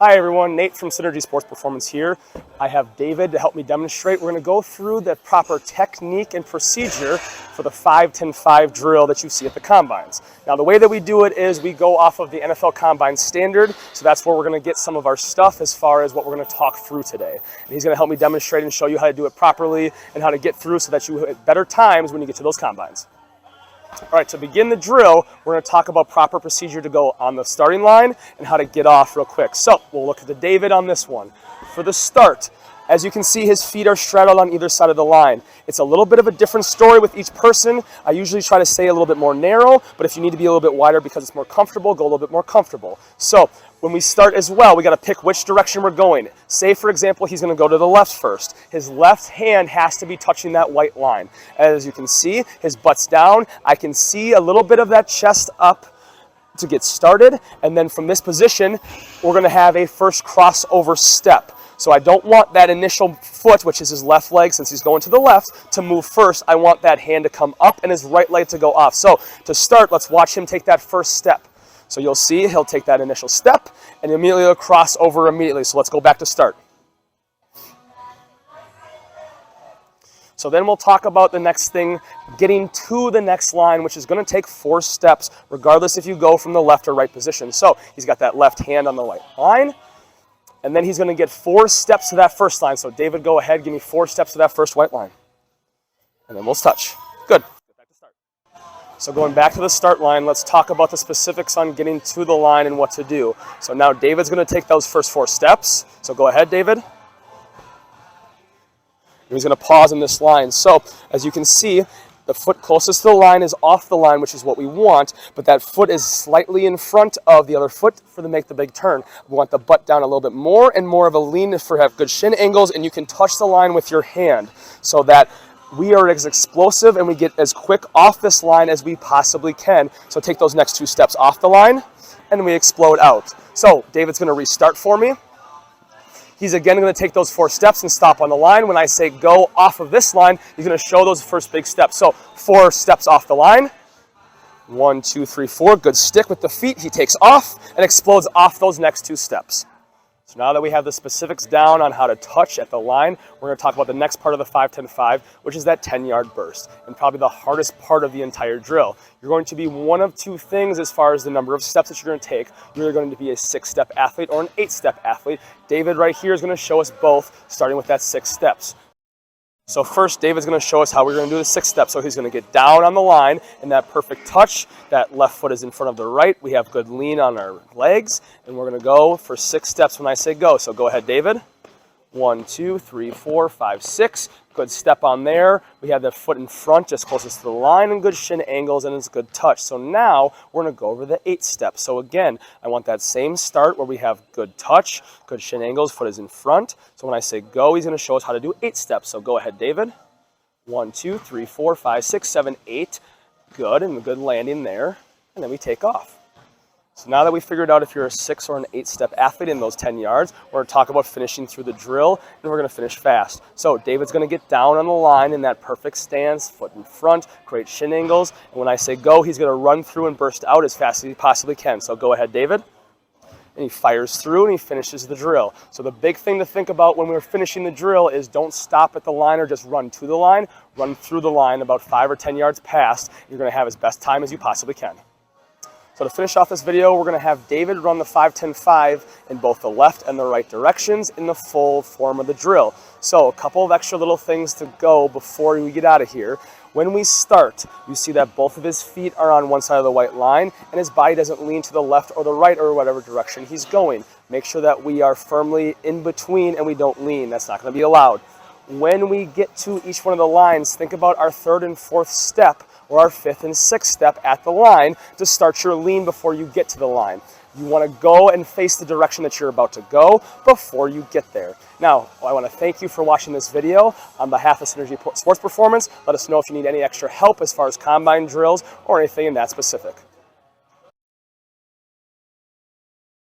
Hi everyone, Nate from Synergy Sports Performance here. I have David to help me demonstrate. We're going to go through the proper technique and procedure for the 5-10-5 drill that you see at the combines. Now the way that we do it is we go off of the NFL Combine standard, so that's where we're going to get some of our stuff as far as what we're going to talk through today. And he's going to help me demonstrate and show you how to do it properly and how to get through so that you hit better times when you get to those combines. All right, to begin the drill, we're going to talk about proper procedure to go on the starting line and how to get off real quick. So we'll look at the David on this one. For the start, as you can see, his feet are straddled on either side of the line. It's a little bit of a different story with each person. I usually try to stay a little bit more narrow, but if you need to be a little bit wider because it's more comfortable, go a little bit more comfortable. So when we start as well, we got to pick which direction we're going. Say, for example, he's going to go to the left first. His left hand has to be touching that white line. As you can see, his butt's down. I can see a little bit of that chest up to get started. And then from this position, we're going to have a first crossover step. So I don't want that initial foot, which is his left leg, since he's going to the left, to move first. I want that hand to come up and his right leg to go off. So to start, let's watch him take that first step. So you'll see he'll take that initial step and immediately he'll cross over immediately. So let's go back to start. So then we'll talk about the next thing, getting to the next line, which is going to take 4 steps, regardless if you go from the left or right position. So he's got that left hand on the white line. And then he's going to get 4 steps to that first line. So David, go ahead, give me 4 steps to that first white line. And then we'll touch. Good. So going back to the start line, let's talk about the specifics on getting to the line and what to do. So now David's going to take those first 4 steps. So go ahead, David. He's going to pause in this line. So as you can see, the foot closest to the line is off the line, which is what we want, but that foot is slightly in front of the other foot to make the big turn. We want the butt down a little bit more and more of a lean to have good shin angles, and you can touch the line with your hand so that we are as explosive and we get as quick off this line as we possibly can. So take those next 2 steps off the line and we explode out. So David's going to restart for me. He's again going to take those 4 steps and stop on the line. When I say go off of this line, he's going to show those first big steps. So 4 steps off the line. 1, 2, 3, 4. Good stick with the feet. He takes off and explodes off those next 2 steps. So now that we have the specifics down on how to touch at the line, we're going to talk about the next part of the 5-10-5, which is that 10-yard burst, and probably the hardest part of the entire drill. You're going to be one of 2 things as far as the number of steps that you're going to take. You're either going to be a 6-step athlete or an 8-step athlete. David right here is going to show us both, starting with that 6 steps. So first, David's going to show us how we're going to do the 6 steps. So he's going to get down on the line in that perfect touch. That left foot is in front of the right. We have good lean on our legs. And we're going to go for 6 steps when I say go. So go ahead, David. 1, 2, 3, 4, 5, 6. Good step on there. We have that foot in front, just closest to the line, and good shin angles, and it's a good touch. So now we're going to go over the 8 steps. So again, I want that same start where we have good touch, good shin angles, foot is in front. So when I say go, he's going to show us how to do 8 steps. So go ahead, David. 1, 2, 3, 4, 5, 6, 7, 8. Good, and a good landing there. And then we take off. So now that we figured out if you're a 6 or an 8-step athlete in those 10 yards, we're going to talk about finishing through the drill, and we're going to finish fast. So David's going to get down on the line in that perfect stance, foot in front, great shin angles. And when I say go, he's going to run through and burst out as fast as he possibly can. So go ahead, David. And he fires through and he finishes the drill. So the big thing to think about when we're finishing the drill is don't stop at the line or just run to the line. Run through the line about 5 or 10 yards past. You're going to have as best time as you possibly can. So to finish off this video, we're going to have David run the 5-10-5 in both the left and the right directions in the full form of the drill. So a couple of extra little things to go before we get out of here. When we start, you see that both of his feet are on one side of the white line and his body doesn't lean to the left or the right or whatever direction he's going. Make sure that we are firmly in between and we don't lean. That's not going to be allowed. When we get to each one of the lines, think about our 3rd and 4th step or our 5th and 6th step at the line to start your lean before you get to the line. You want to go and face the direction that you're about to go before you get there. Now, I want to thank you for watching this video. On behalf of Synergy Sports Performance, let us know if you need any extra help as far as combine drills or anything in that specific.